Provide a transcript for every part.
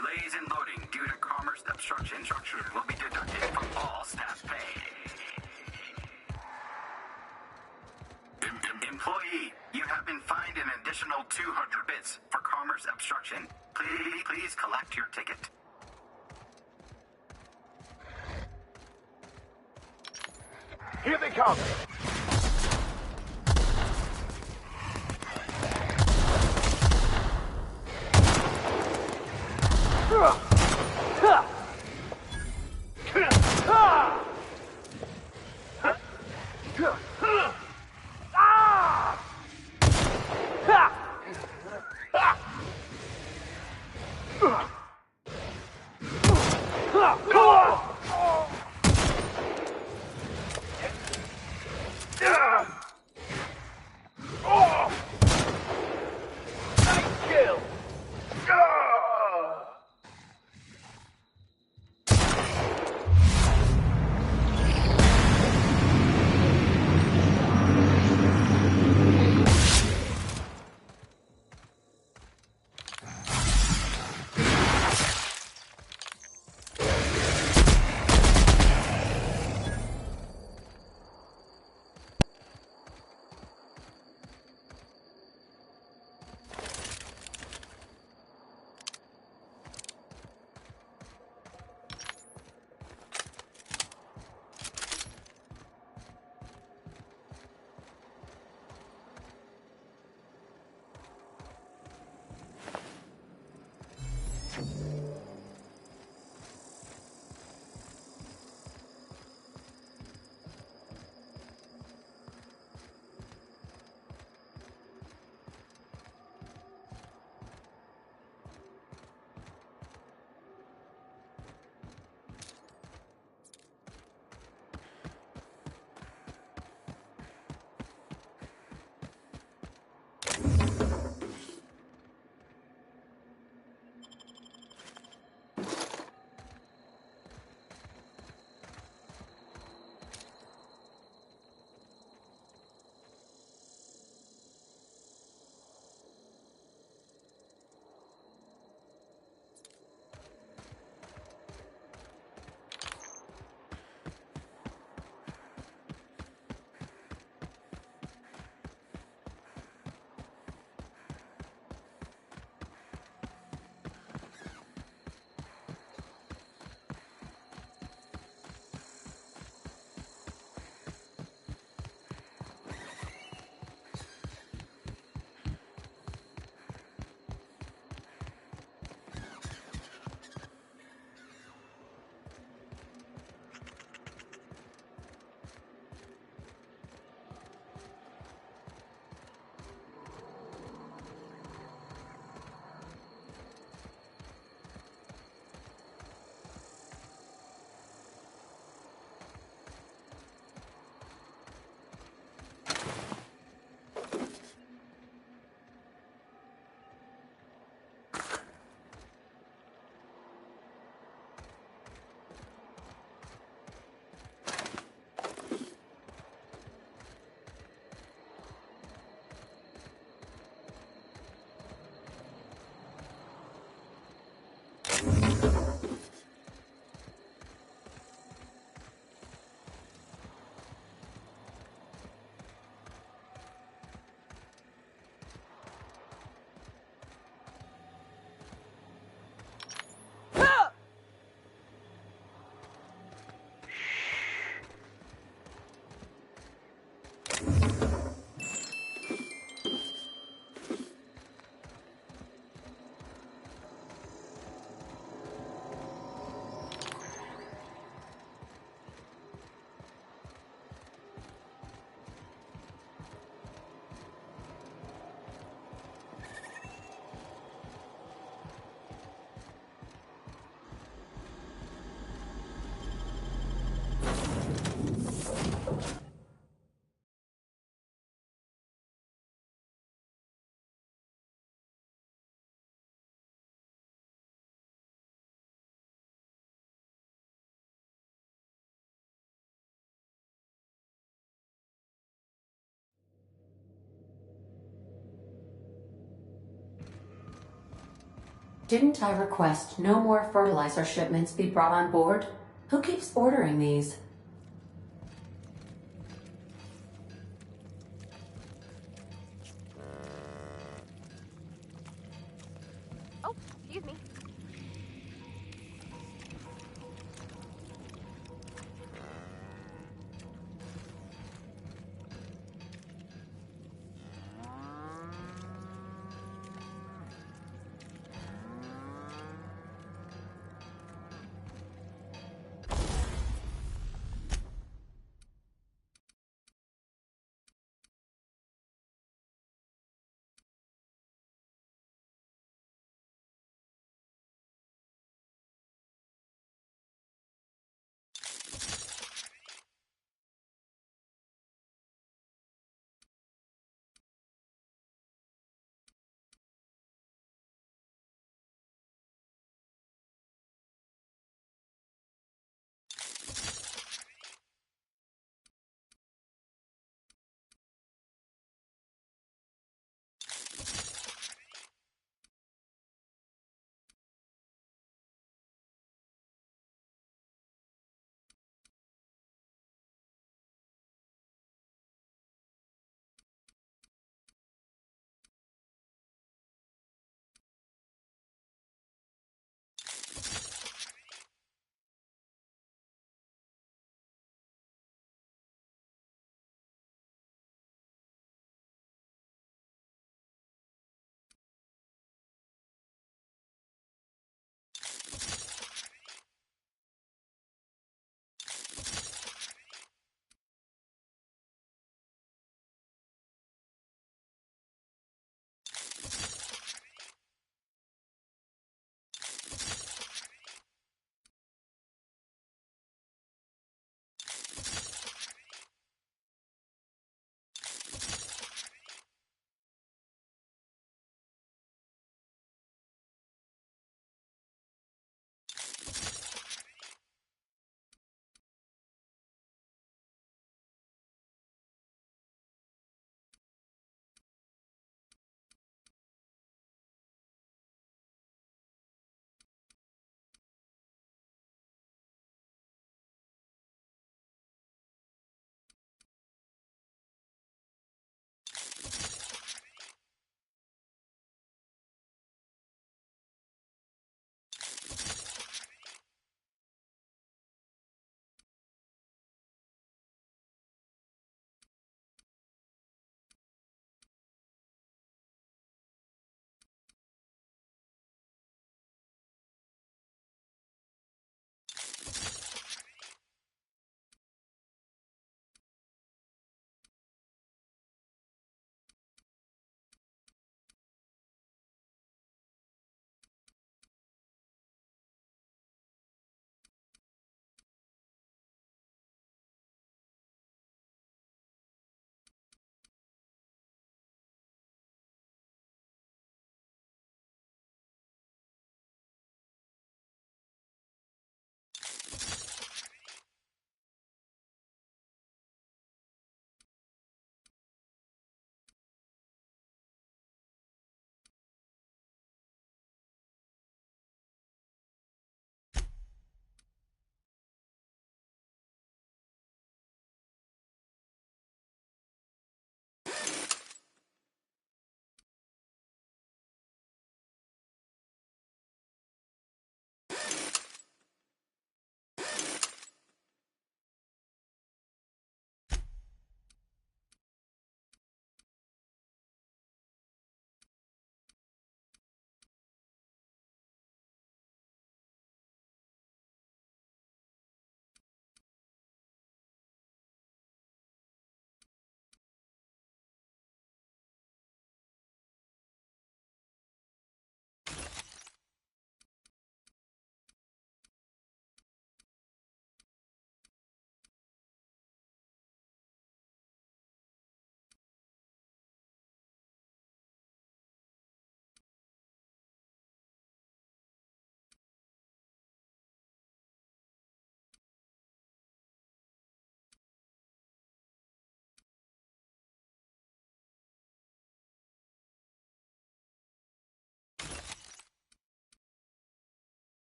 Delays in loading due to commerce obstruction will be deducted from all staff pay. Employee, you have been fined an additional 200 bits for commerce obstruction. Please collect your ticket. Here they come! Didn't I request no more fertilizer shipments be brought on board? Who keeps ordering these? Oh, excuse me.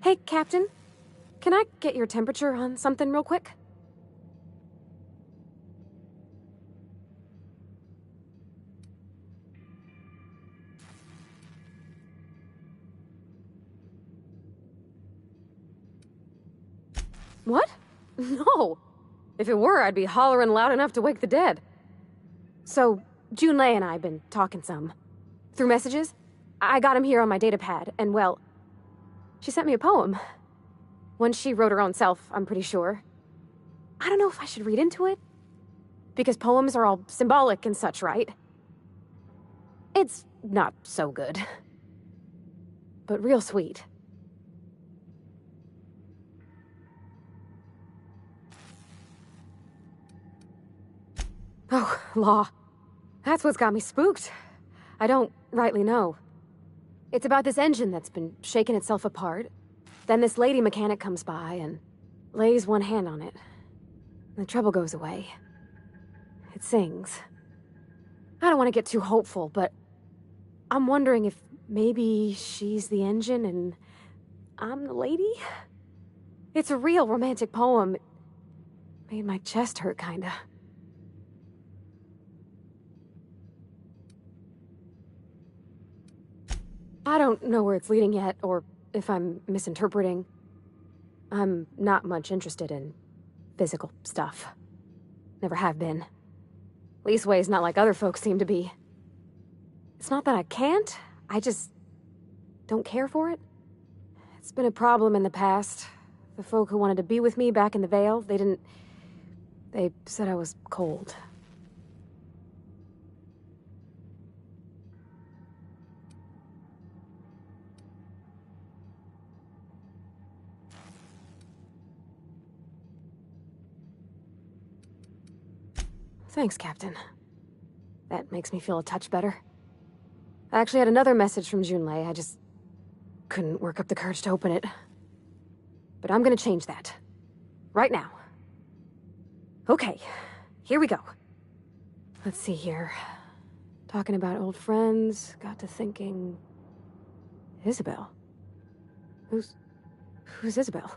Hey, Captain. Can I get your temperature on something real quick? What? No. If it were, I'd be hollering loud enough to wake the dead. So, Junlei and I have been talking some. Through messages? I got him here on my datapad, and well, she sent me a poem. One she wrote her own self, I'm pretty sure. I don't know if I should read into it. Because poems are all symbolic and such, right? It's not so good. But real sweet. Oh, law. That's what's got me spooked. I don't rightly know. It's about this engine that's been shaking itself apart. Then this lady mechanic comes by and lays one hand on it. The trouble goes away. It sings. I don't want to get too hopeful, but I'm wondering if maybe she's the engine and I'm the lady? It's a real romantic poem. It made my chest hurt, kinda. I don't know where it's leading yet, or if I'm misinterpreting. I'm not much interested in physical stuff. Never have been. Leastways not like other folks seem to be. It's not that I can't, I just don't care for it. It's been a problem in the past. The folk who wanted to be with me back in the Vale, they said I was cold. Thanks, Captain. That makes me feel a touch better. I actually had another message from Junlei, I just couldn't work up the courage to open it. But I'm gonna change that. Right now. Okay, here we go. Let's see here. Talking about old friends, got to thinking... Isabel? Who's Isabel?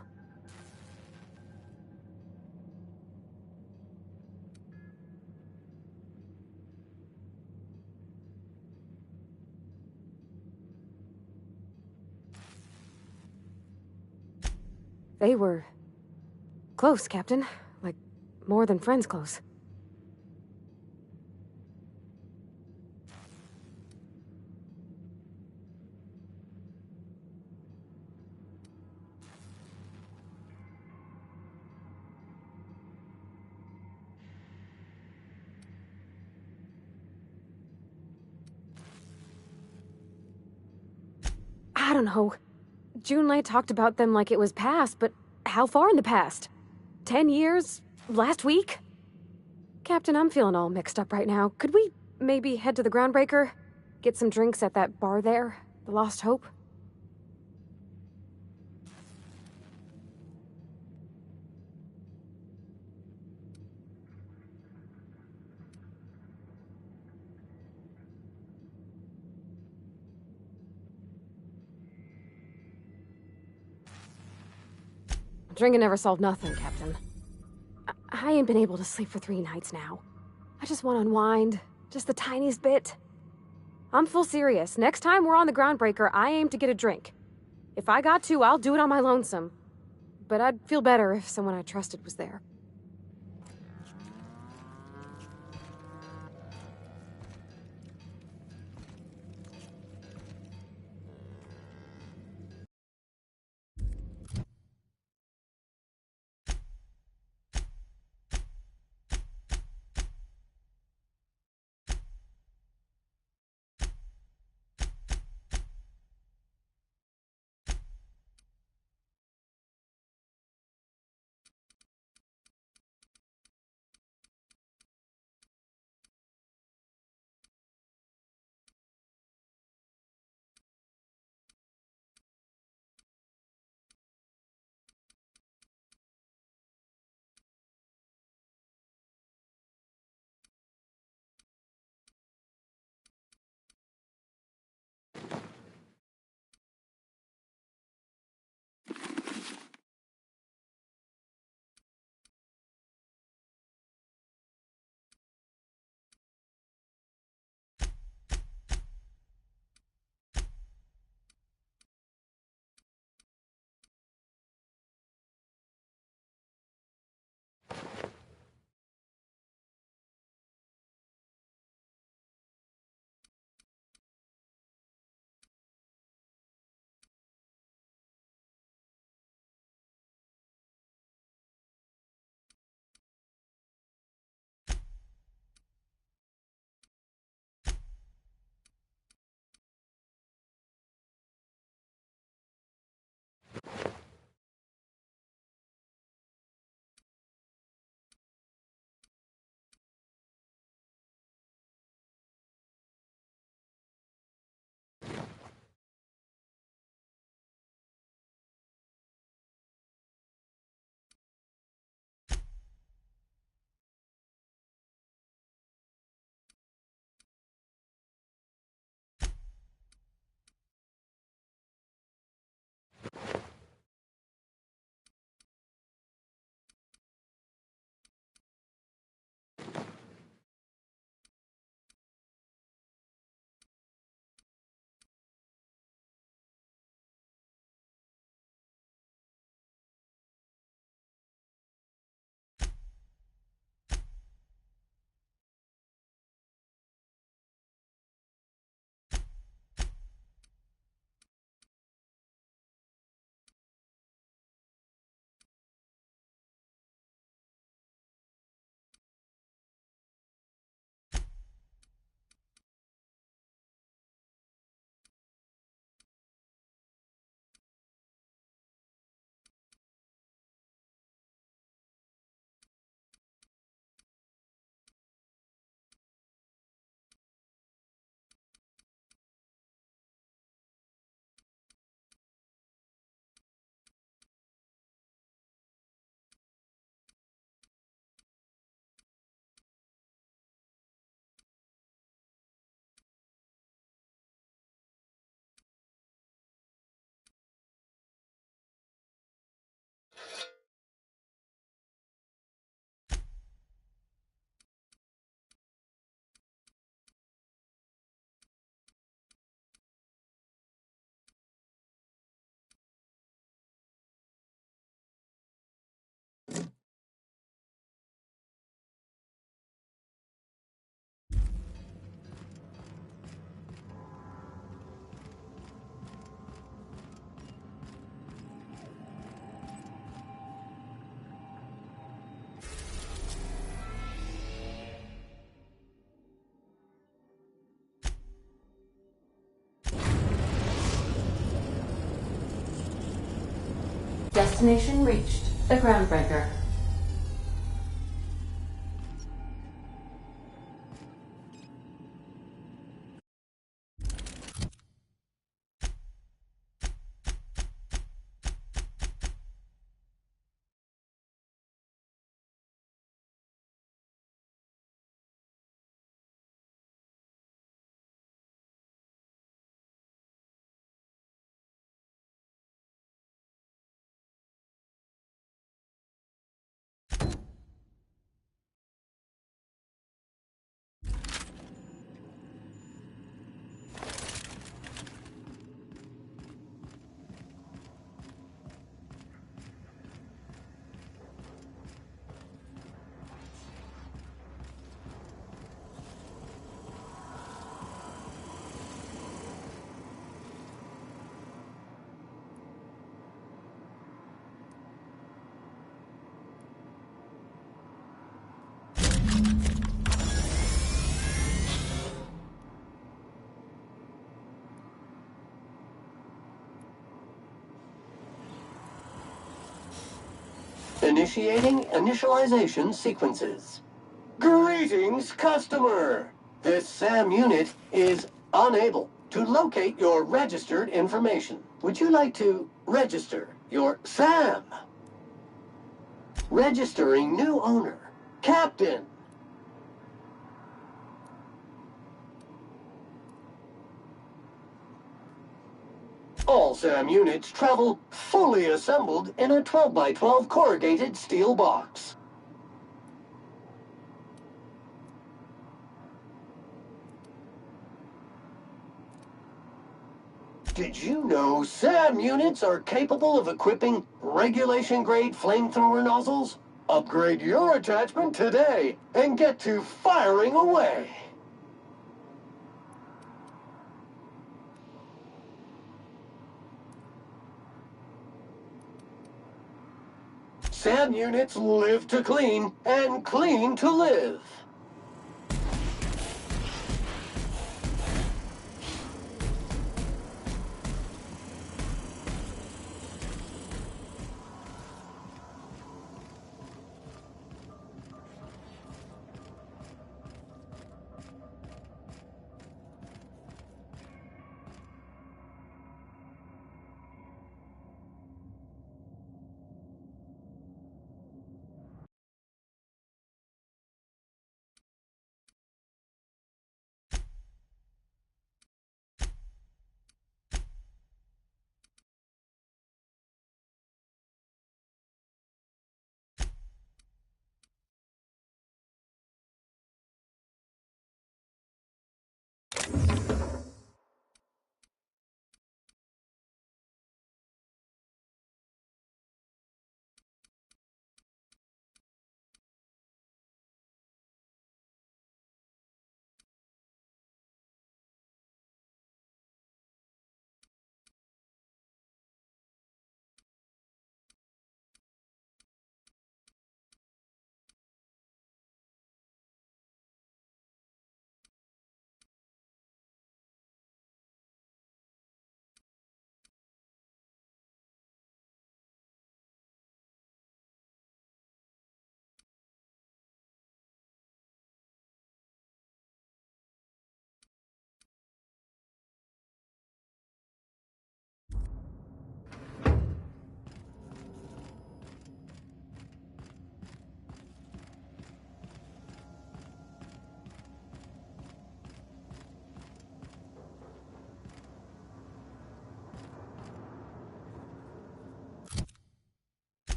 They were... close, Captain. Like, more than friends close. I don't know. Junlei talked about them like it was past, but how far in the past? 10 years? Last week? Captain, I'm feeling all mixed up right now. Could we maybe head to the Groundbreaker? Get some drinks at that bar there? The Lost Hope? Drinking never solved nothing, Captain. I ain't been able to sleep for 3 nights now. I just want to unwind. Just the tiniest bit. I'm full serious. Next time we're on the Groundbreaker, I aim to get a drink. If I got to, I'll do it on my lonesome. But I'd feel better if someone I trusted was there. Destination reached. The Groundbreaker. Initiating initialization sequences. Greetings, customer! This SAM unit is unable to locate your registered information. Would you like to register your SAM? Registering new owner. Captain. All SAM units travel fully assembled in a 12 by 12 corrugated steel box. Did you know SAM units are capable of equipping regulation-grade flamethrower nozzles? Upgrade your attachment today and get to firing away. SAM units live to clean and clean to live.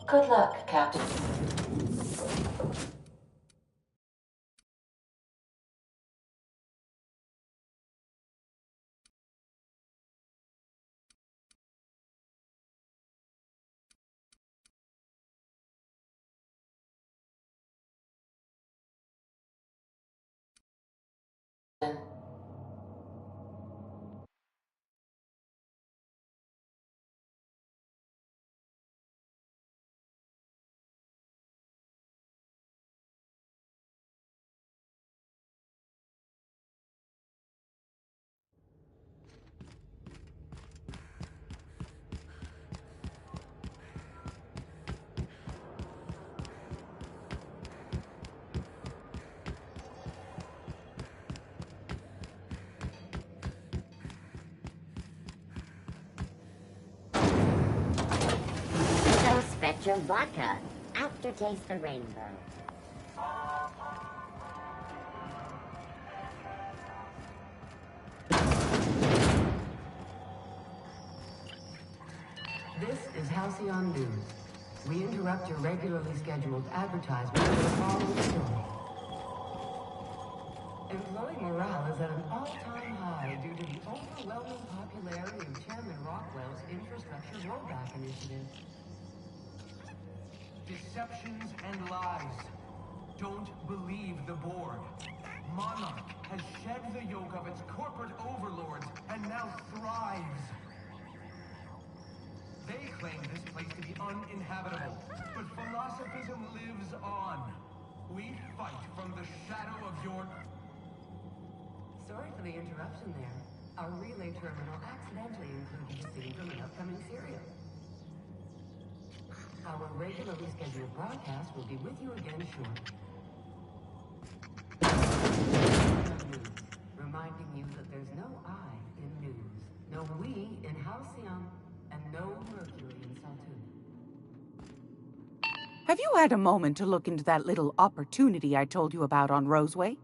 Good luck, Captain. Get your vodka. Aftertaste the rainbow. This is Halcyon News. We interrupt your regularly scheduled advertisement for the following story. Employee morale is at an all-time high due to the overwhelming popularity of Chairman Rockwell's infrastructure rollback initiative. Deceptions and lies. Don't believe the board. Monarch has shed the yoke of its corporate overlords and now thrives. They claim this place to be uninhabitable, but philosophism lives on. We fight from the shadow of your... Sorry for the interruption there. Our relay terminal accidentally included a scene from an upcoming serial. Our regularly scheduled broadcast will be with you again shortly. News, reminding you that there's no I in news, no we in Halcyon, and no Mercury in Saltune. Have you had a moment to look into that little opportunity I told you about on Roseway?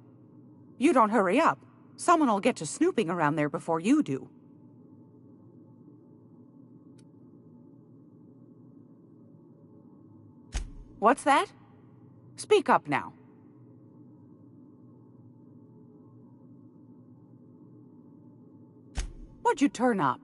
You don't hurry up. Someone will get to snooping around there before you do. What's that? Speak up now. What'd you turn up?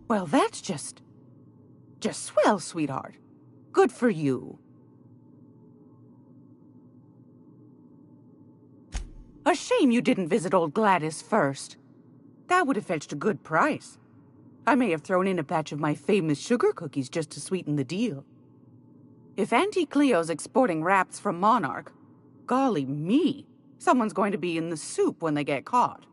Well, that's just swell, sweetheart. Good for you. A shame you didn't visit old Gladys first. That would have fetched a good price. I may have thrown in a batch of my famous sugar cookies just to sweeten the deal. If Auntie Cleo's exporting wraps from Monarch, golly me, someone's going to be in the soup when they get caught.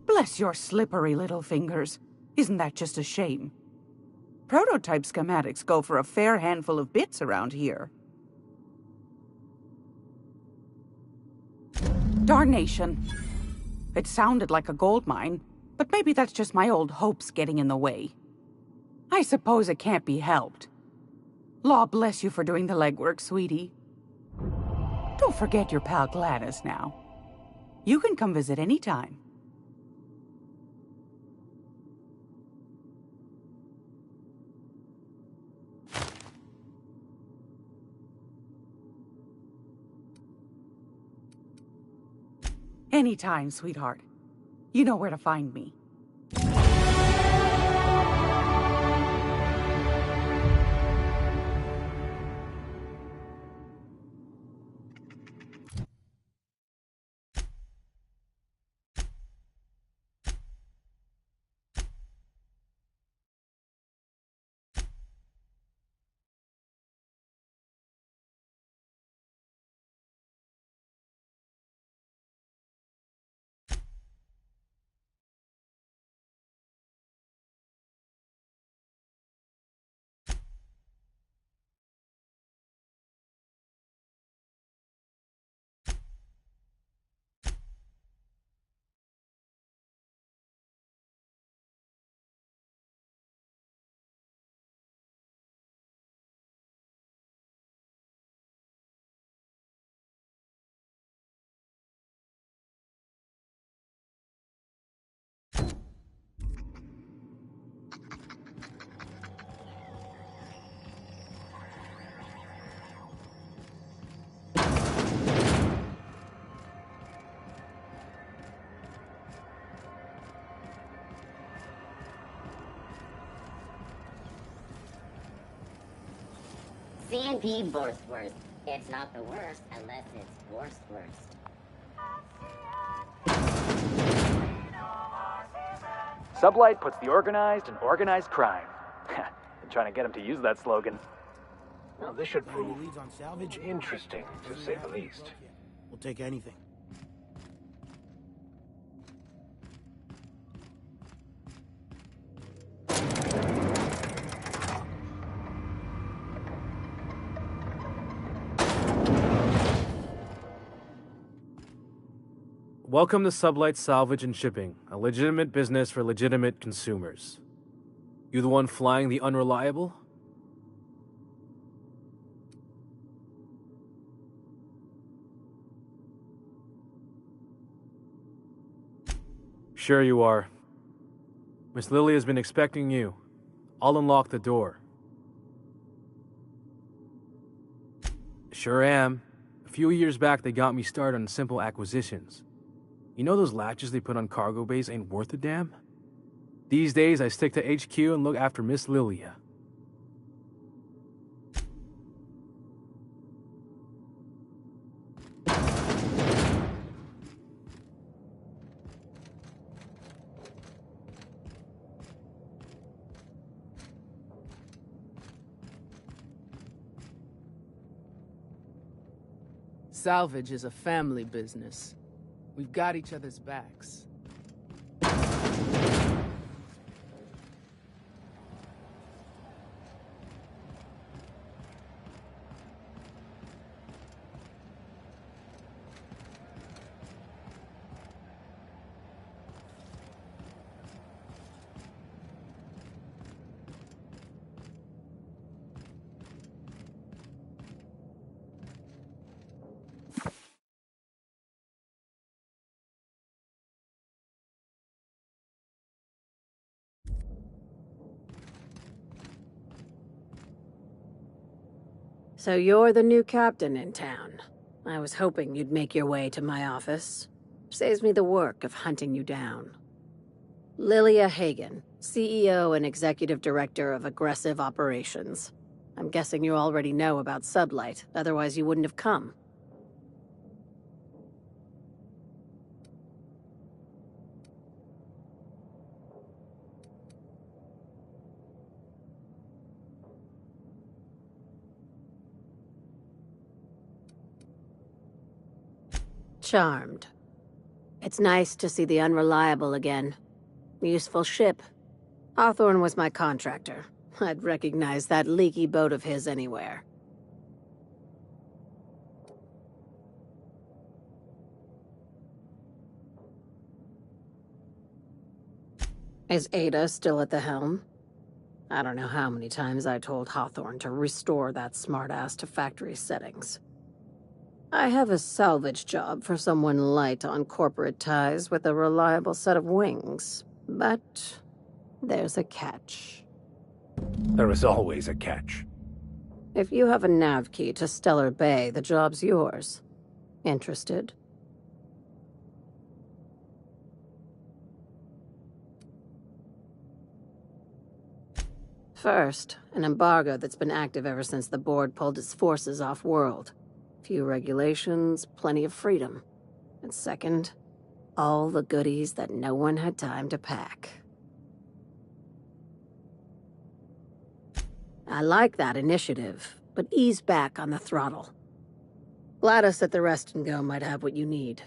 Bless your slippery little fingers. Isn't that just a shame? Prototype schematics go for a fair handful of bits around here. Darnation. It sounded like a gold mine, but maybe that's just my old hopes getting in the way. I suppose it can't be helped. Law bless you for doing the legwork, sweetie. Don't forget your pal Gladys now. You can come visit any time. Anytime, sweetheart. You know where to find me. C&P Borstworth. It's not the worst unless it's worst. Sublight puts the organized in organized crime. Been trying to get him to use that slogan. Well, this should prove interesting, to say the least. We'll take anything. Welcome to Sublight Salvage and Shipping, a legitimate business for legitimate consumers. You the one flying the unreliable? Sure you are. Miss Lily has been expecting you. I'll unlock the door. Sure am. A few years back they got me started on simple acquisitions. You know those latches they put on cargo bays ain't worth a damn? These days I stick to HQ and look after Miss Lilia. Salvage is a family business. We've got each other's backs. So you're the new captain in town. I was hoping you'd make your way to my office. Saves me the work of hunting you down. Lilia Hagen, CEO and Executive Director of Aggressive Operations. I'm guessing you already know about Sublight, otherwise you wouldn't have come. Charmed. It's nice to see the Unreliable again. Useful ship. Hawthorne was my contractor. I'd recognize that leaky boat of his anywhere. Is Ada still at the helm? I don't know how many times I told Hawthorne to restore that smartass to factory settings. I have a salvage job for someone light on corporate ties with a reliable set of wings, but there's a catch. There is always a catch. If you have a nav key to Stellar Bay, the job's yours. Interested? First, an embargo that's been active ever since the board pulled its forces off-world. Few regulations, plenty of freedom. And second, all the goodies that no one had time to pack. I like that initiative, but ease back on the throttle. Gladys at the Rest and Go might have what you need.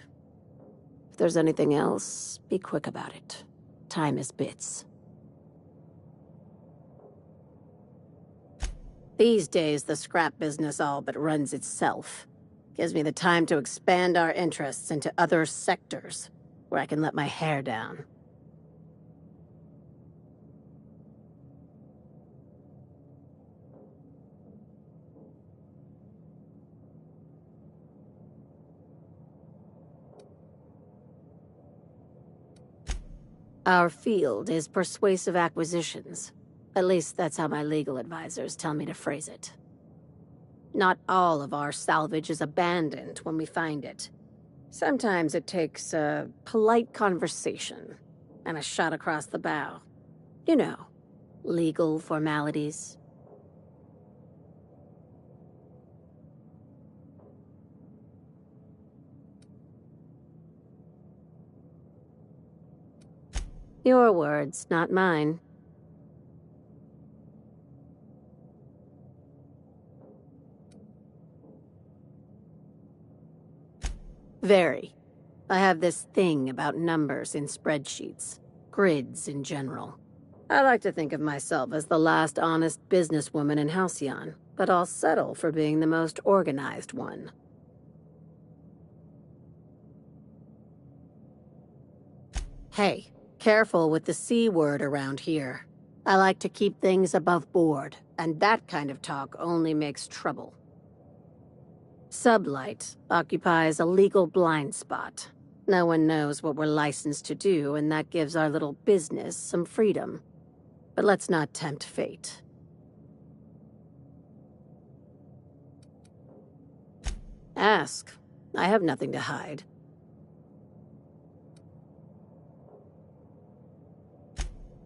If there's anything else, be quick about it. Time is bits. These days, the scrap business all but runs itself. Gives me the time to expand our interests into other sectors, where I can let my hair down. Our field is persuasive acquisitions. At least that's how my legal advisors tell me to phrase it. Not all of our salvage is abandoned when we find it. Sometimes it takes a polite conversation and a shot across the bow. You know, legal formalities. Your words, not mine. Very. I have this thing about numbers in spreadsheets. Grids in general. I like to think of myself as the last honest businesswoman in Halcyon, but I'll settle for being the most organized one. Hey, careful with the C word around here. I like to keep things above board, and that kind of talk only makes trouble. Sublight occupies a legal blind spot. No one knows what we're licensed to do, and that gives our little business some freedom. But let's not tempt fate. Ask. I have nothing to hide.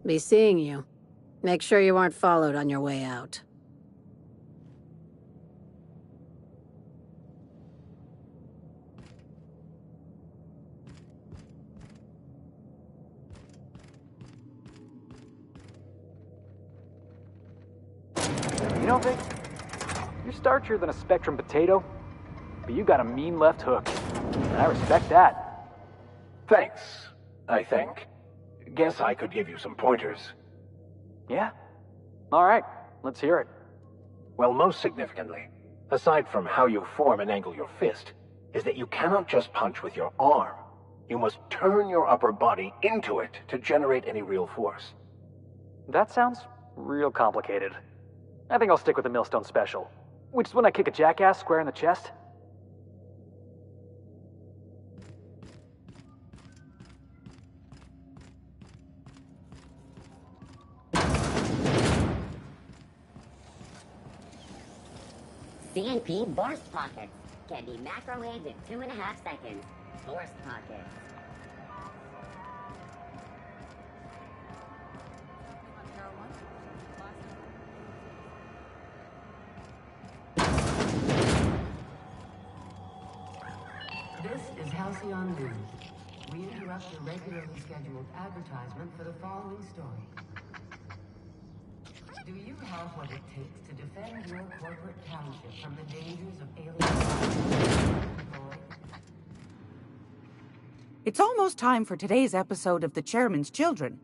Be seeing you. Make sure you aren't followed on your way out. You know, Vic, you're starchier than a Spectrum potato, but you got a mean left hook. And I respect that. Thanks, I think. Guess I could give you some pointers. Yeah? All right, let's hear it. Well, most significantly, aside from how you form and angle your fist, is that you cannot just punch with your arm. You must turn your upper body into it to generate any real force. That sounds real complicated. I think I'll stick with the Millstone Special, which is when I kick a jackass square in the chest. CNP burst pockets can be macrowaved in 2.5 seconds. Burst pockets. This is Halcyon News. We interrupt the regularly scheduled advertisement for the following story. Do you have what it takes to defend your corporate township from the dangers of alien? It's almost time for today's episode of The Chairman's Children.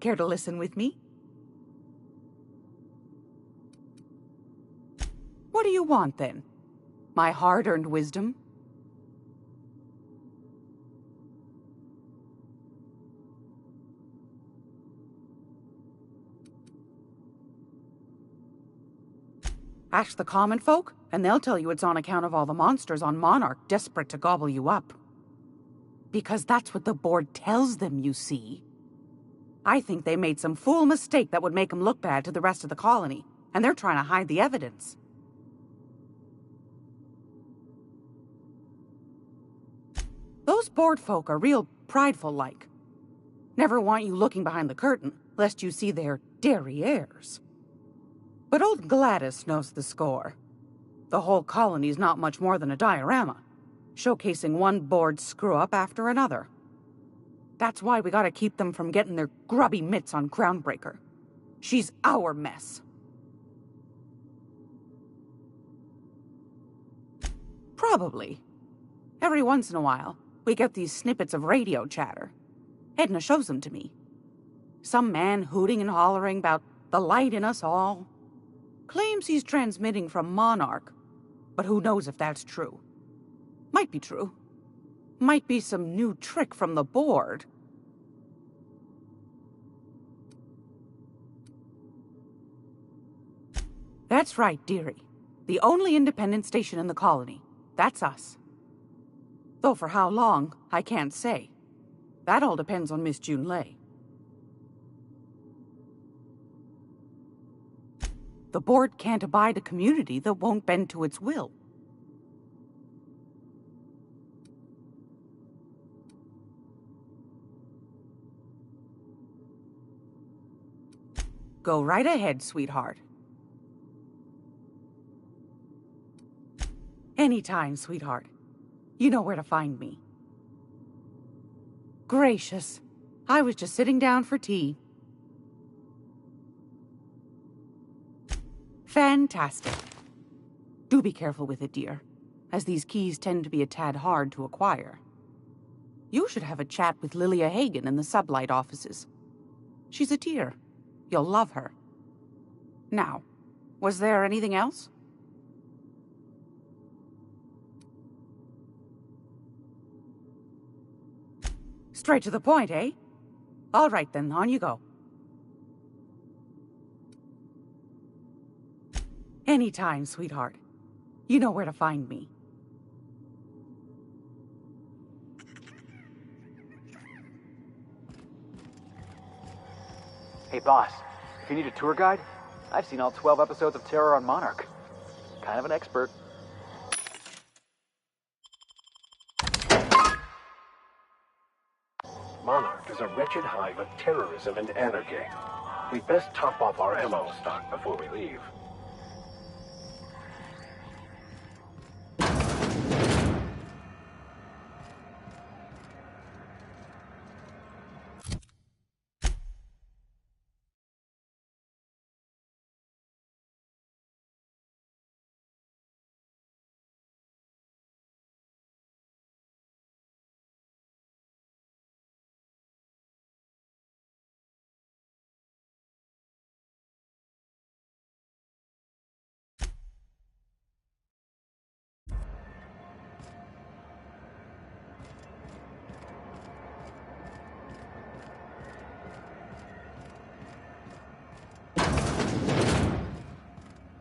Care to listen with me? What do you want, then? My hard-earned wisdom? Ask the common folk, and they'll tell you it's on account of all the monsters on Monarch desperate to gobble you up. Because that's what the board tells them, you see. I think they made some fool mistake that would make them look bad to the rest of the colony, and they're trying to hide the evidence. Those board folk are real prideful-like. Never want you looking behind the curtain, lest you see their derrieres. But old Gladys knows the score. The whole colony's not much more than a diorama, showcasing one board screw-up after another. That's why we gotta keep them from getting their grubby mitts on Groundbreaker. She's our mess. Probably. Every once in a while, we get these snippets of radio chatter. Edna shows them to me. Some man hooting and hollering about the light in us all. Claims he's transmitting from Monarch, but who knows if that's true. Might be true. Might be some new trick from the board. That's right, dearie. The only independent station in the colony. That's us. Though for how long, I can't say. That all depends on Miss Junlei. The board can't abide a community that won't bend to its will. Go right ahead, sweetheart. Anytime, sweetheart. You know where to find me. Gracious. I was just sitting down for tea. Fantastic. Do be careful with it, dear, as these keys tend to be a tad hard to acquire. You should have a chat with Lilia Hagen in the Sublight offices. She's a dear. You'll love her. Now, was there anything else? Straight to the point, eh? All right then, on you go. Anytime, sweetheart. You know where to find me. Hey boss, if you need a tour guide, I've seen all 12 episodes of Terror on Monarch. Kind of an expert. Monarch is a wretched hive of terrorism and anarchy. We'd best top off our ammo stock before we leave.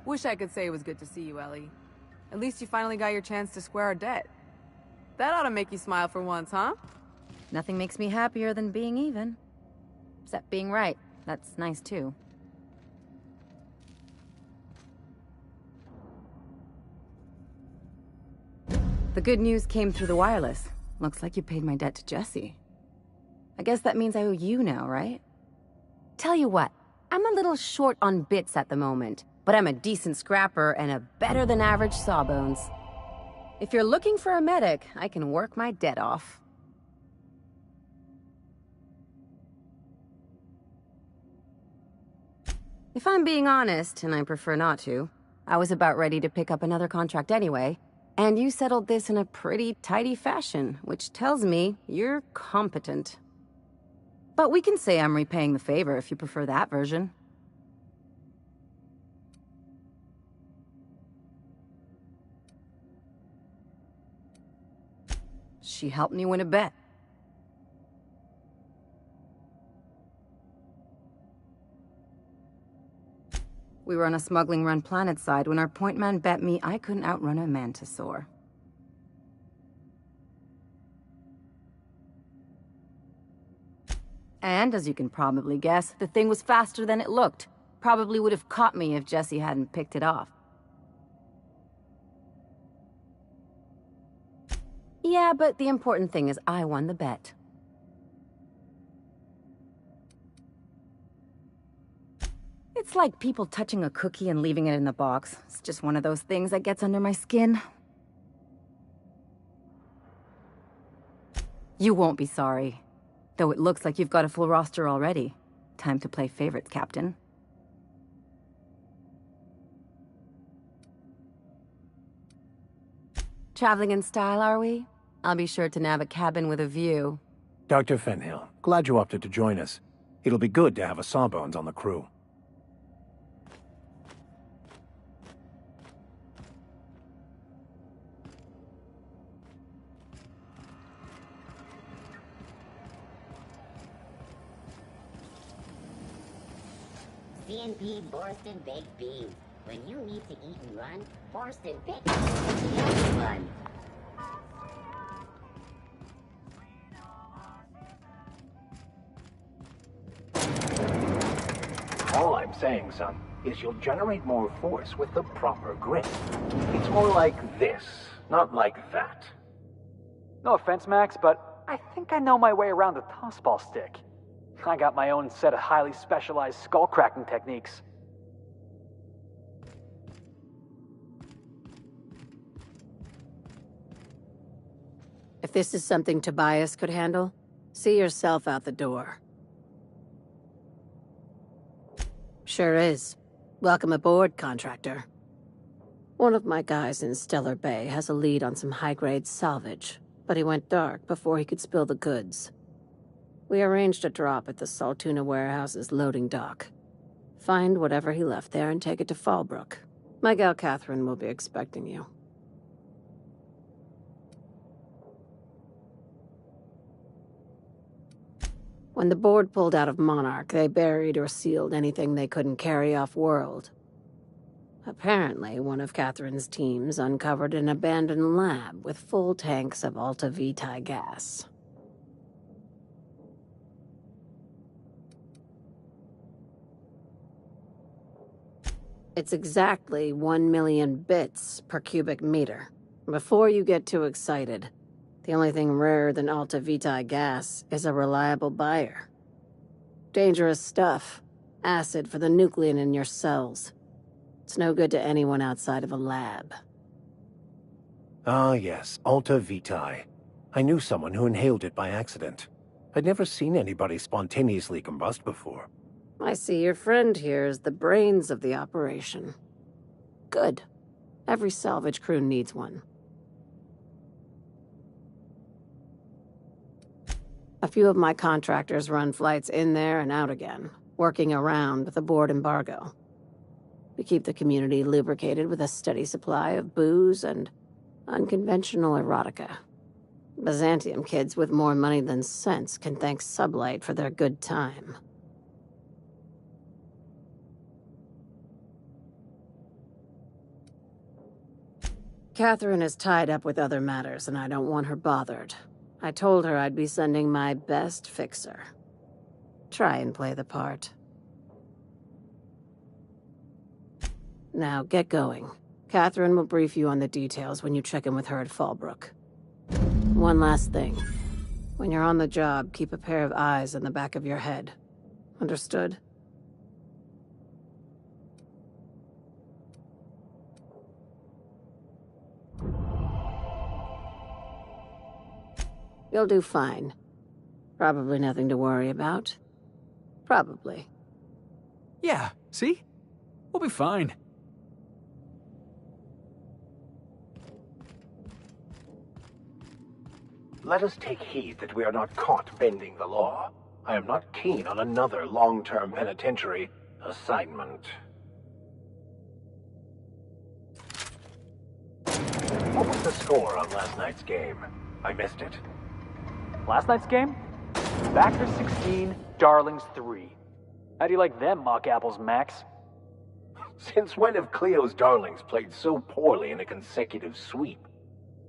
Wish I could say it was good to see you, Ellie. At least you finally got your chance to square our debt. That ought to make you smile for once, huh? Nothing makes me happier than being even. Except being right. That's nice, too. The good news came through the wireless. Looks like you paid my debt to Jesse. I guess that means I owe you now, right? Tell you what, I'm a little short on bits at the moment, but I'm a decent scrapper and a better-than-average sawbones. If you're looking for a medic, I can work my debt off. If I'm being honest, and I prefer not to, I was about ready to pick up another contract anyway, and you settled this in a pretty tidy fashion, which tells me you're competent. But we can say I'm repaying the favor if you prefer that version. She helped me win a bet. We were on a smuggling run planet side when our point man bet me I couldn't outrun a mantisaur. And, as you can probably guess, the thing was faster than it looked. Probably would have caught me if Jesse hadn't picked it off. Yeah, but the important thing is I won the bet. It's like people touching a cookie and leaving it in the box. It's just one of those things that gets under my skin. You won't be sorry. Though it looks like you've got a full roster already. Time to play favorites, Captain. Traveling in style, are we? I'll be sure to nab a cabin with a view. Dr. Fenhill, glad you opted to join us. It'll be good to have a Sawbones on the crew. CNP Borston Baked Beans. When you need to eat and run, Borston Baked Beans is the only one. All I'm saying, son, is you'll generate more force with the proper grip. It's more like this, not like that. No offense, Max, but I think I know my way around the tossball stick. I got my own set of highly specialized skull-cracking techniques. If this is something Tobias could handle, See yourself out the door. Sure is. Welcome aboard, contractor. One of my guys in Stellar Bay has a lead on some high-grade salvage, but he went dark before he could spill the goods. We arranged a drop at the Saltuna warehouse's loading dock. Find whatever he left there and take it to Fallbrook. My gal Catherine will be expecting you. When the board pulled out of Monarch, they buried or sealed anything they couldn't carry off-world. Apparently, one of Catherine's teams uncovered an abandoned lab with full tanks of Alta Vitae gas. It's exactly 1 million bits per cubic meter. Before you get too excited, the only thing rarer than Alta Vitae gas is a reliable buyer. Dangerous stuff. Acid for the nuclein in your cells. It's no good to anyone outside of a lab. Ah, yes, Alta Vitae. I knew someone who inhaled it by accident. I'd never seen anybody spontaneously combust before. I see your friend here is the brains of the operation. Good. Every salvage crew needs one. A few of my contractors run flights in there and out again, working around the board embargo. We keep the community lubricated with a steady supply of booze and unconventional erotica. Byzantium kids with more money than sense can thank Sublight for their good time. Catherine is tied up with other matters, and I don't want her bothered. I told her I'd be sending my best fixer. Try and play the part. Now, get going. Catherine will brief you on the details when you check in with her at Fallbrook. One last thing. When you're on the job, keep a pair of eyes in the back of your head. Understood? You'll do fine. Probably nothing to worry about. Probably. Yeah, see? We'll be fine. Let us take heed that we are not caught bending the law. I am not keen on another long-term penitentiary assignment. What was the score on last night's game? I missed it. Last night's game? Backers 16, Darlings 3. How do you like them mock apples, Max? Since when have Cleo's Darlings played so poorly in a consecutive sweep?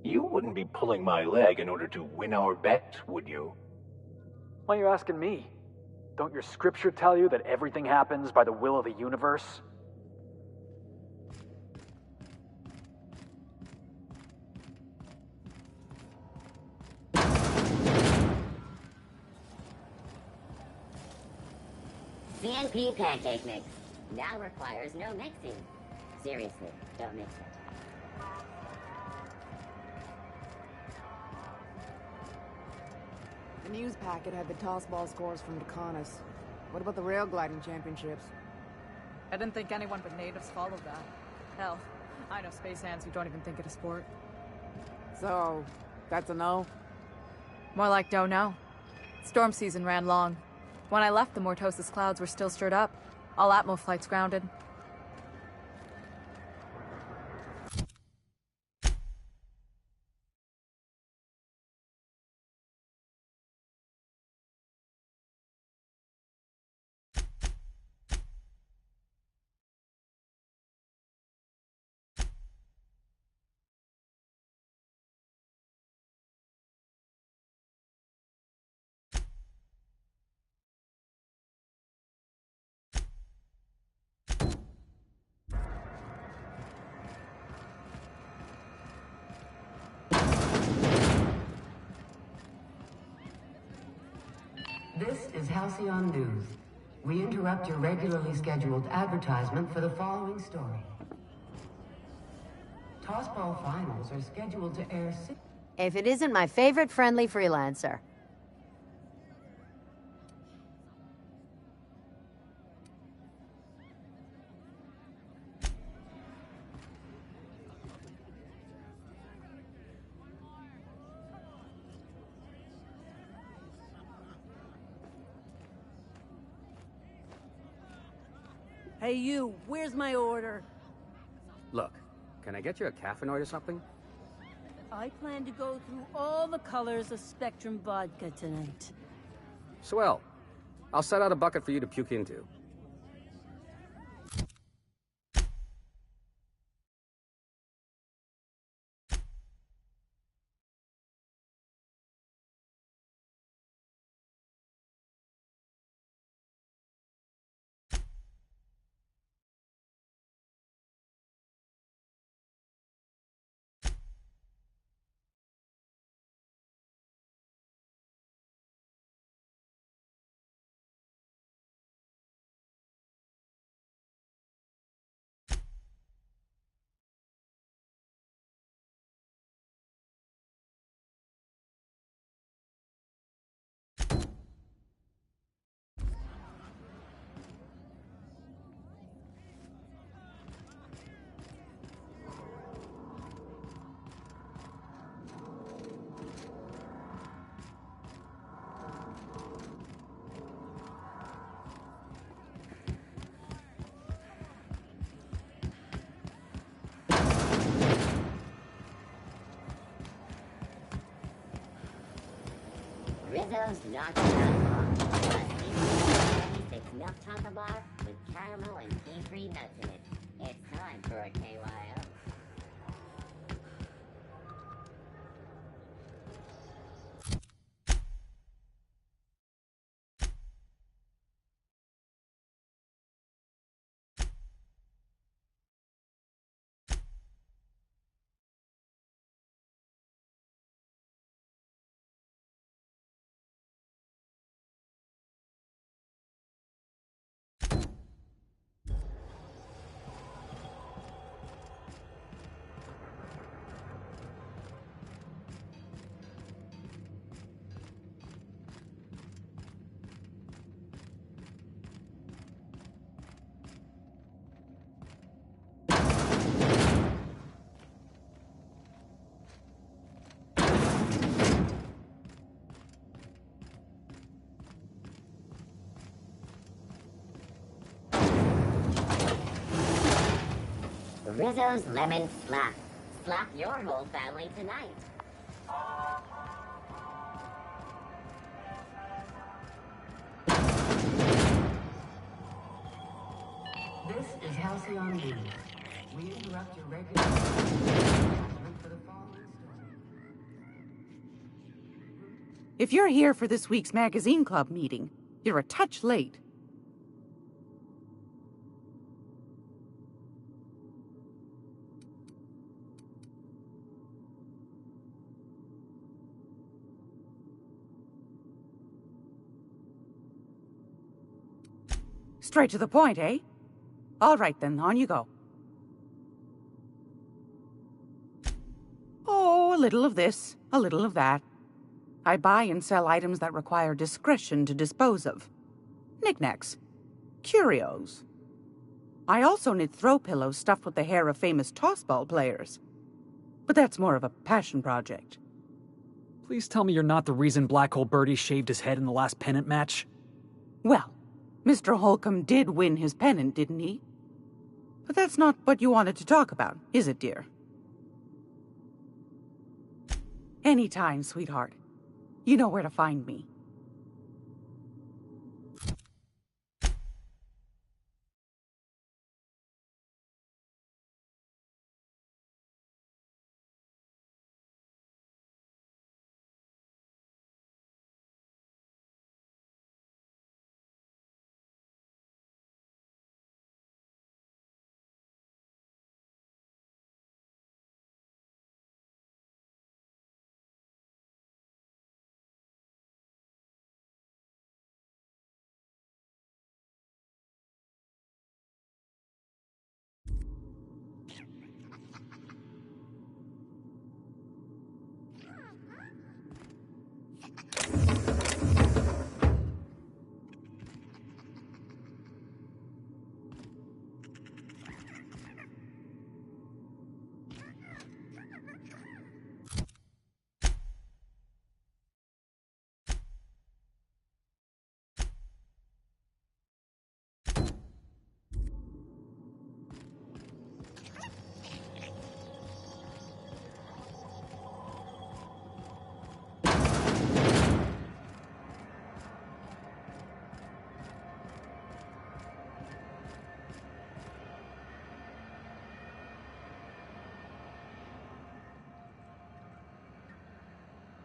You wouldn't be pulling my leg in order to win our bet, would you? Why are you asking me? Don't your scripture tell you that everything happens by the will of the universe? CNP pancake mix. Now requires no mixing. Seriously, don't mix it. The news packet had the tossball scores from Decanis. What about the rail gliding championships? I didn't think anyone but natives followed that. Hell, I know space hands who don't even think it a sport. So, that's a no? More like don't know. Storm season ran long. When I left, the Mortosis clouds were still stirred up. All Atmo flights grounded. This is Halcyon News. We interrupt your regularly scheduled advertisement for the following story. Tossball finals are scheduled to air If it isn't my favorite friendly freelancer. Hey you, where's my order? Look, can I get you a caffeinoid or something? I plan to go through all the colors of Spectrum vodka tonight. Swell. I'll set out a bucket for you to puke into. Rizzo's not that long. A 76 milk chocolate bar with caramel and pea-free nuts in it. It's time for a KYO. Rizzo's Lemon Slap. Slap your whole family tonight. This is Halcyon News. We interrupt your regular for the following story. If you're here for this week's magazine club meeting, you're a touch late. Straight to the point, eh? All right then, on you go. Oh, a little of this, a little of that. I buy and sell items that require discretion to dispose of. Knickknacks. Curios. I also knit throw pillows stuffed with the hair of famous tossball players. But that's more of a passion project. Please tell me you're not the reason Black Hole Birdie shaved his head in the last pennant match. Well, Mr. Holcomb did win his pennant, didn't he? But that's not what you wanted to talk about, is it, dear? Anytime, sweetheart. You know where to find me.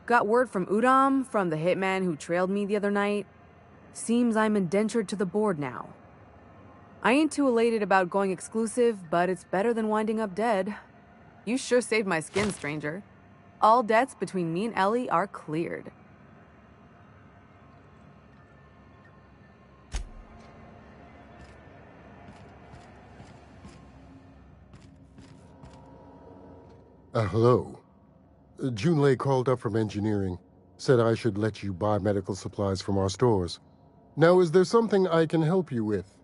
Got word from Udam, from the hitman who trailed me the other night. Seems I'm indentured to the board now. I ain't too elated about going exclusive, but it's better than winding up dead. You sure saved my skin, stranger. All debts between me and Ellie are cleared. Hello. Junlei called up from engineering. Said I should let you buy medical supplies from our stores. Now, is there something I can help you with?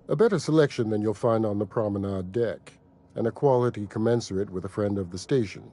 A better selection than you'll find on the promenade deck, and a quality commensurate with a friend of the station.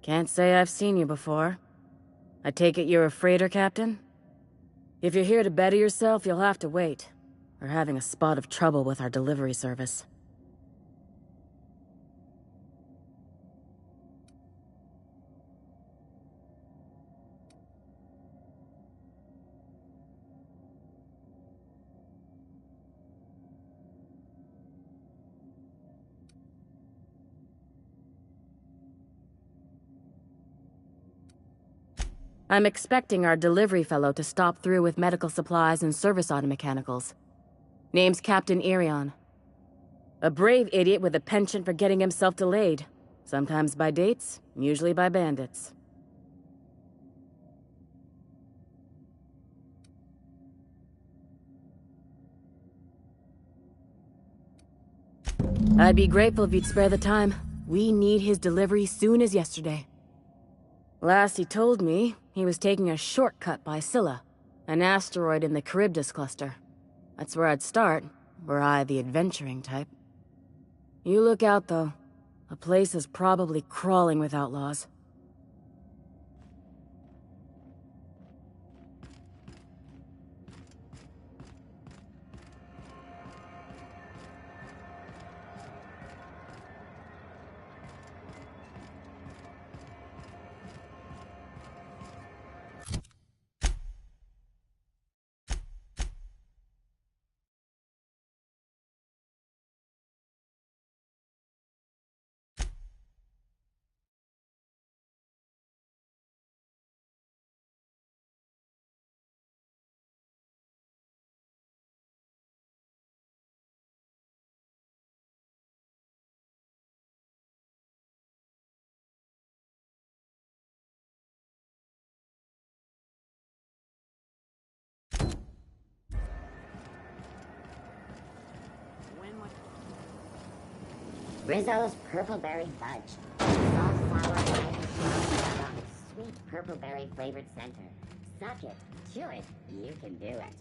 Can't say I've seen you before. I take it you're a freighter captain? If you're here to better yourself, you'll have to wait. We're having a spot of trouble with our delivery service. I'm expecting our delivery fellow to stop through with medical supplies and service auto mechanicals. Name's Captain Irion. A brave idiot with a penchant for getting himself delayed. Sometimes by dates, usually by bandits. I'd be grateful if you'd spare the time. We need his delivery soon as yesterday. Last he told me, he was taking a shortcut by Scylla, an asteroid in the Charybdis cluster. That's where I'd start, were I the adventuring type. You look out, though. The place is probably crawling with outlaws. Rizzo's Purple Berry Fudge. Soft, sour, candy, strong, sweet purple berry flavored center. Suck it, chew it, you can do it.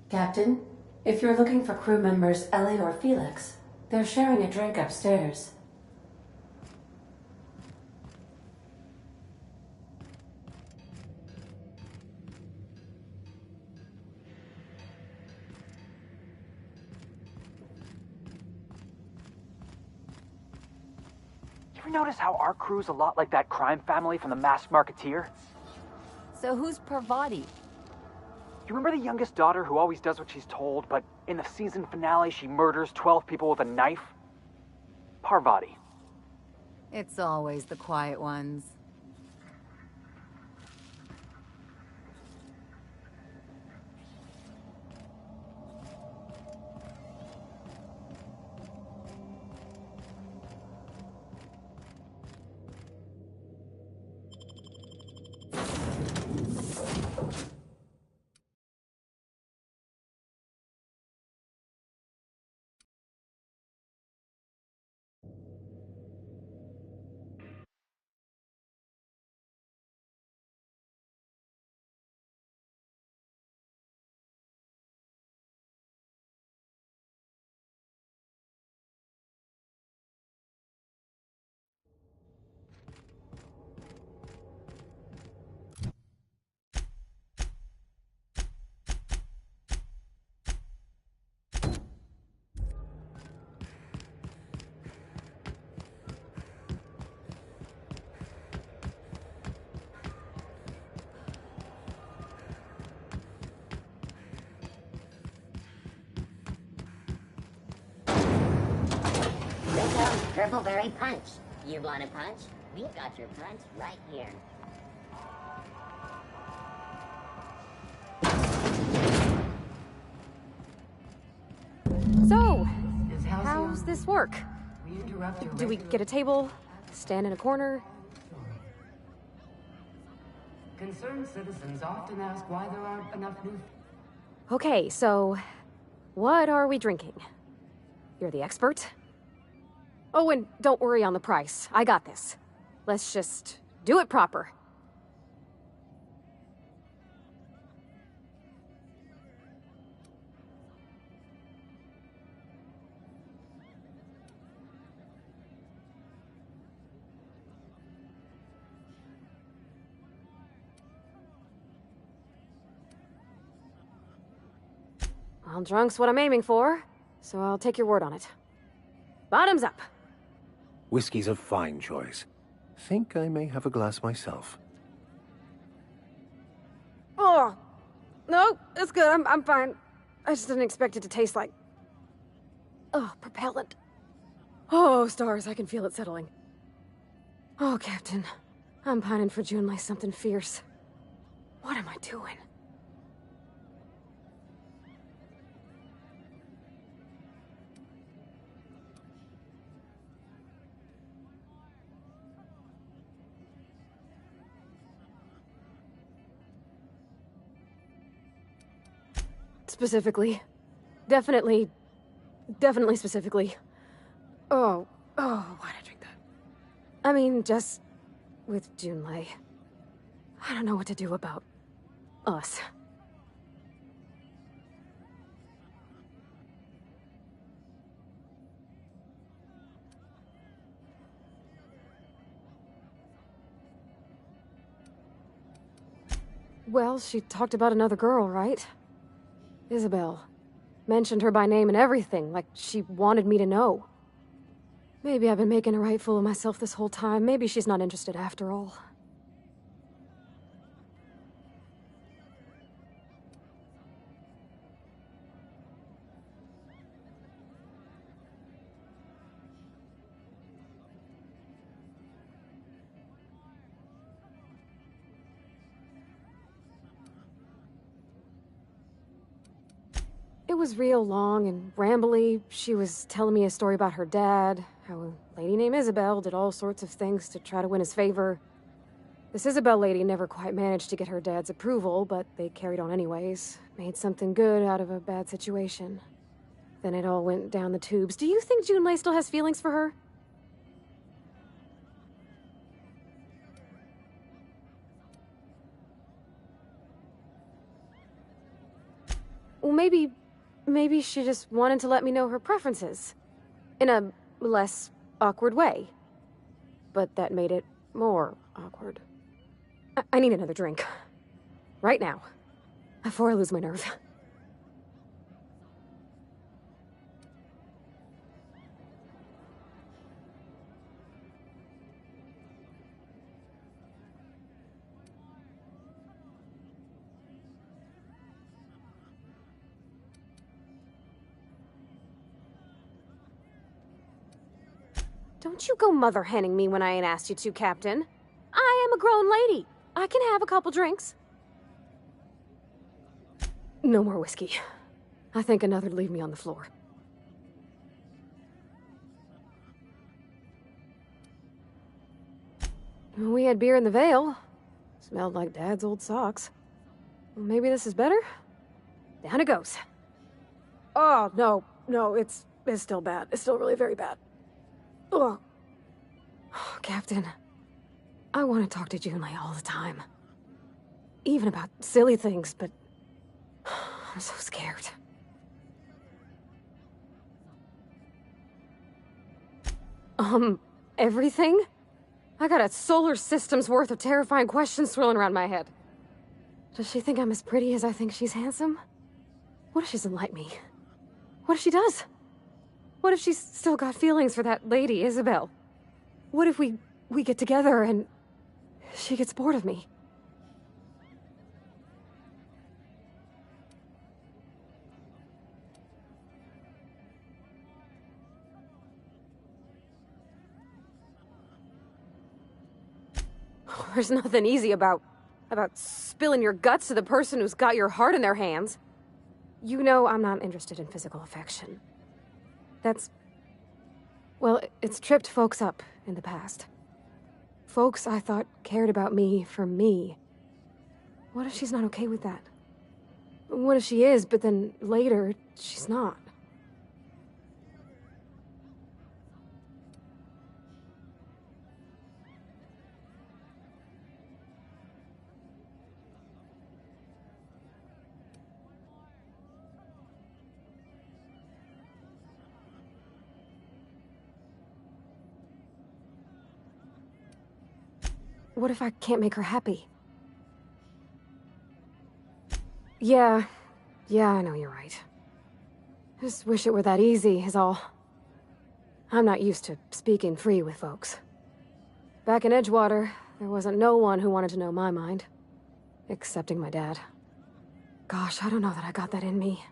Captain, if you're looking for crew members Ellie or Felix, they're sharing a drink upstairs. You ever notice how our crew's a lot like that crime family from The Masked Marketeer? So who's Parvati? You remember the youngest daughter who always does what she's told, but in the season finale she murders 12 people with a knife? Parvati. It's always the quiet ones. Rizzo's Purple Berry Punch. You want a punch? We've got your punch right here. So, how's this work? Do we get a table? Stand in a corner? Concerned citizens often ask why there aren't enough new... Okay, so what are we drinking? You're the expert? Oh, and don't worry on the price. I got this. Let's just do it proper. Well, drunk's what I'm aiming for, so I'll take your word on it. Bottoms up. Whiskey's a fine choice. Think I may have a glass myself. Oh! No, it's good. I'm fine. I just didn't expect it to taste like... Oh, propellant. Oh, stars, I can feel it settling. Oh, Captain. I'm pining for June like something fierce. What am I doing? Specifically. Definitely specifically. Oh, why'd I drink that? I mean, just with Junlei. I don't know what to do about us. Well, she talked about another girl, right? Isabel. Mentioned her by name and everything, like she wanted me to know. Maybe I've been making a right fool of myself this whole time. Maybe she's not interested after all. It was real long and rambly. She was telling me a story about her dad, how a lady named Isabel did all sorts of things to try to win his favor. This Isabel lady never quite managed to get her dad's approval, but they carried on anyways. Made something good out of a bad situation. Then it all went down the tubes. Do you think Junlei still has feelings for her? Well, maybe she just wanted to let me know her preferences. In a less awkward way. But that made it more awkward. I need another drink. Right now. Before I lose my nerve. Don't you go mother-henning me when I ain't asked you to, Captain. I am a grown lady. I can have a couple drinks. No more whiskey. I think another'd leave me on the floor. We had beer in the Vale. Smelled like Dad's old socks. Well, maybe this is better? Down it goes. Oh, no, it's still bad. It's still really very bad. Ugh. Oh, Captain, I want to talk to Junlei all the time. Even about silly things, but I'm so scared. Everything? I got a solar system's worth of terrifying questions swirling around my head. Does she think I'm as pretty as I think she's handsome? What if she doesn't like me? What if she does? What if she's still got feelings for that lady, Isabel? What if we get together and she gets bored of me? There's nothing easy about spilling your guts to the person who's got your heart in their hands. You know I'm not interested in physical affection. Well, it's tripped folks up in the past. Folks I thought cared about me for me. What if she's not okay with that? What if she is, but then later, she's not? What if I can't make her happy? Yeah, I know you're right. Just wish it were that easy, is all. I'm not used to speaking free with folks. Back in Edgewater, there wasn't no one who wanted to know my mind. Excepting my dad. Gosh, I don't know that I got that in me.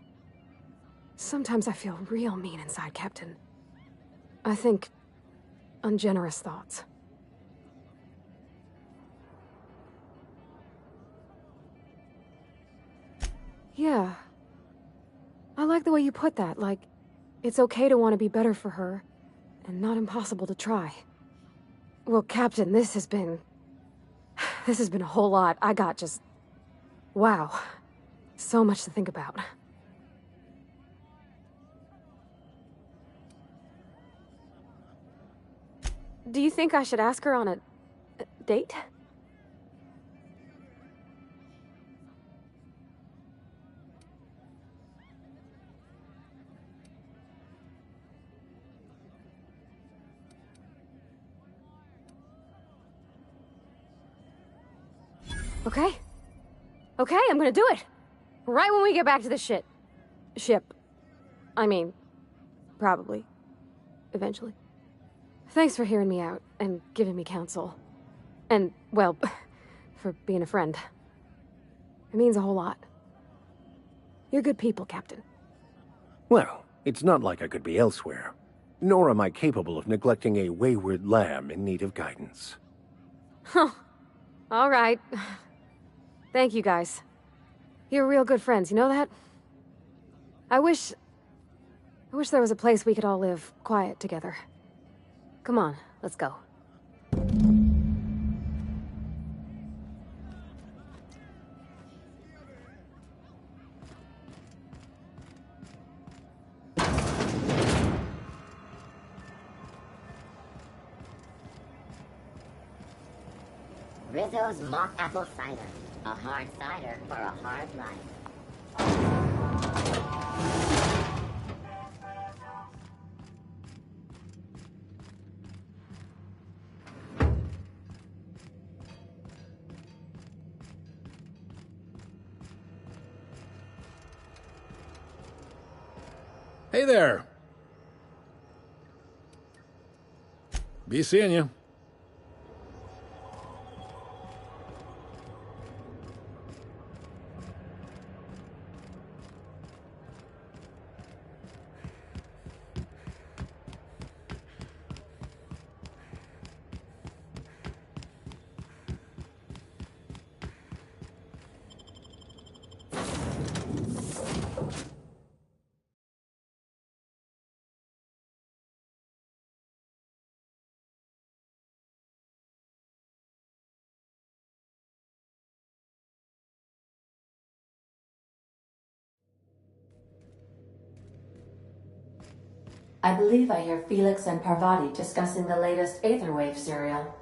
Sometimes I feel real mean inside, Captain. I think ungenerous thoughts. Yeah. I like the way you put that, like, it's okay to want to be better for her, and not impossible to try. Well, Captain, this has been a whole lot. I got just... wow. So much to think about. Do you think I should ask her on a date? Okay. Okay, I'm gonna do it. Right when we get back to the ship. I mean, probably. Eventually. Thanks for hearing me out and giving me counsel. And, well, for being a friend. It means a whole lot. You're good people, Captain. Well, it's not like I could be elsewhere. Nor am I capable of neglecting a wayward lamb in need of guidance. Huh. All right. Thank you, guys. You're real good friends, you know that? I wish there was a place we could all live quiet together. Come on, let's go. Rizzo's mock apple cider. A hard cider for a hard life. Hey there. Be seeing you. I believe I hear Felix and Parvati discussing the latest Aetherwave serial.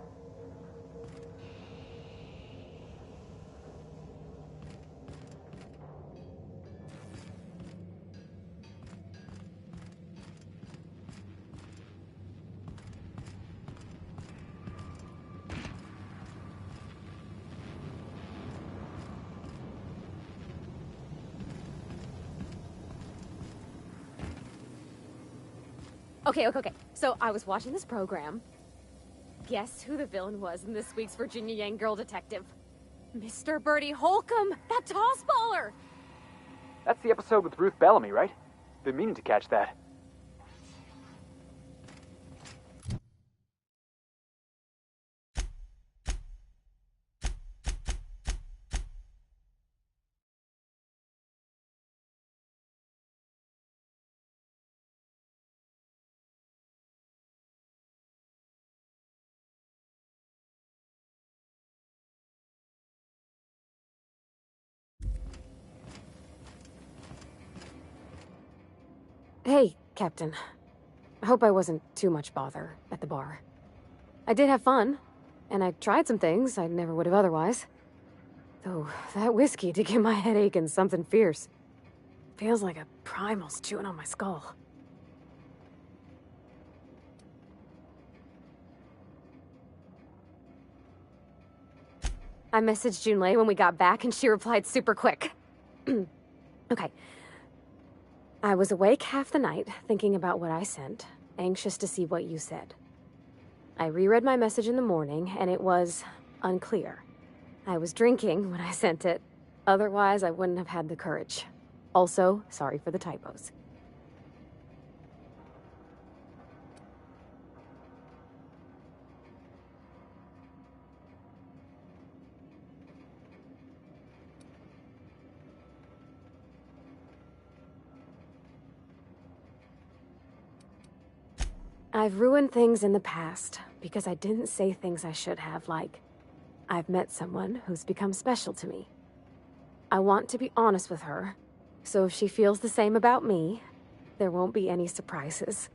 Okay. So I was watching this program. Guess who the villain was in this week's Virginia Yang Girl Detective? Mr. Bertie Holcomb, that toss baller! That's the episode with Ruth Bellamy, right? Been meaning to catch that. Hey, Captain. I hope I wasn't too much bother at the bar. I did have fun, and I tried some things I never would have otherwise. Though, that whiskey did give my head aching something fierce. Feels like a primal's chewing on my skull. I messaged Junlei when we got back, and she replied super quick. Okay. I was awake half the night, thinking about what I sent, anxious to see what you said. I reread my message in the morning, and it was unclear. I was drinking when I sent it. Otherwise, I wouldn't have had the courage. Also, sorry for the typos. I've ruined things in the past because I didn't say things I should have, like, I've met someone who's become special to me. I want to be honest with her, so if she feels the same about me, there won't be any surprises.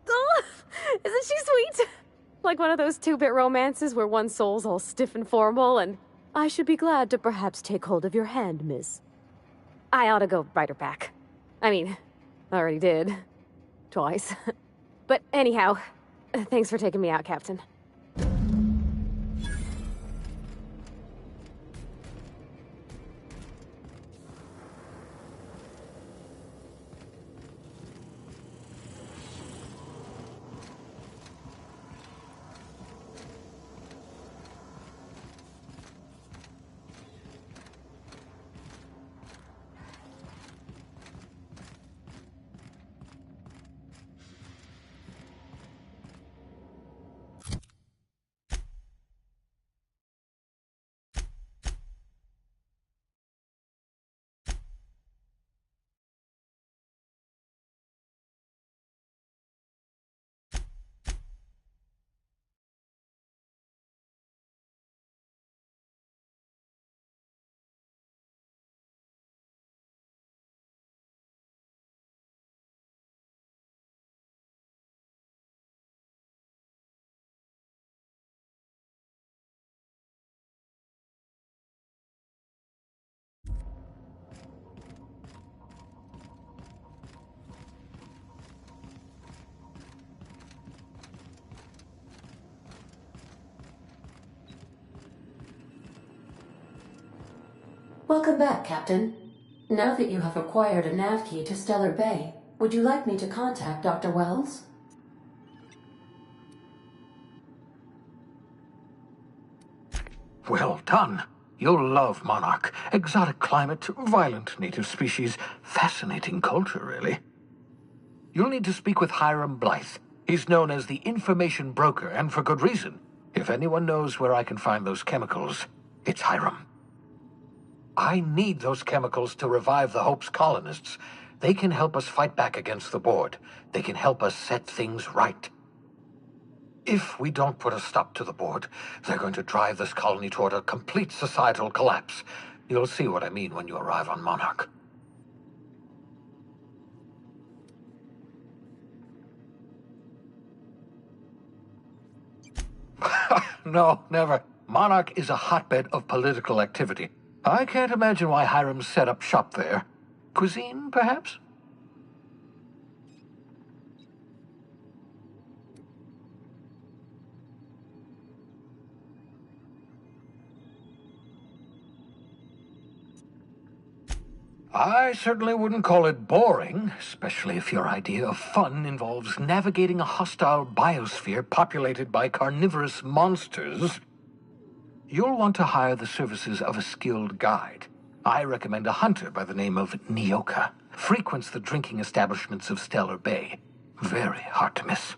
Oh, isn't she sweet? Like one of those two-bit romances where one soul's all stiff and formal and, I should be glad to perhaps take hold of your hand, miss. I ought to go write her back. I mean, I already did. Twice. But anyhow, thanks for taking me out, Captain. Welcome back, Captain. Now that you have acquired a nav key to Stellar Bay, would you like me to contact Dr. Wells? Well done. You'll love Monarch. Exotic climate, violent native species, fascinating culture, really. You'll need to speak with Hiram Blythe. He's known as the information broker, and for good reason. If anyone knows where I can find those chemicals, it's Hiram. I need those chemicals to revive the Hope's colonists. They can help us fight back against the Board. They can help us set things right. If we don't put a stop to the Board, they're going to drive this colony toward a complete societal collapse. You'll see what I mean when you arrive on Monarch. No, never. Monarch is a hotbed of political activity. I can't imagine why Hiram set up shop there. Cuisine, perhaps? I certainly wouldn't call it boring, especially if your idea of fun involves navigating a hostile biosphere populated by carnivorous monsters. You'll want to hire the services of a skilled guide. I recommend a hunter by the name of Nyoka. Frequents the drinking establishments of Stellar Bay. Very hard to miss.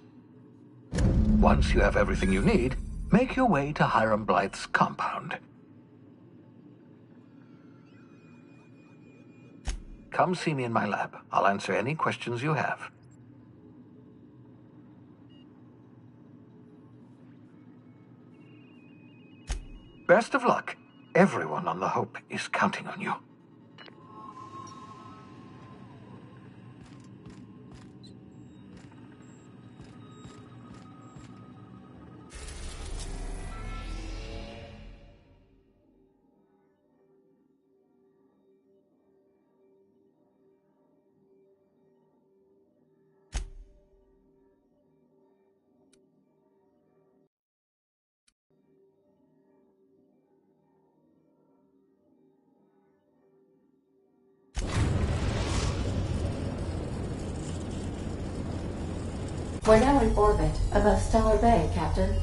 Once you have everything you need, make your way to Hiram Blythe's compound. Come see me in my lab. I'll answer any questions you have. Best of luck. Everyone on the Hope is counting on you. We're now in orbit above Stellar Bay, Captain.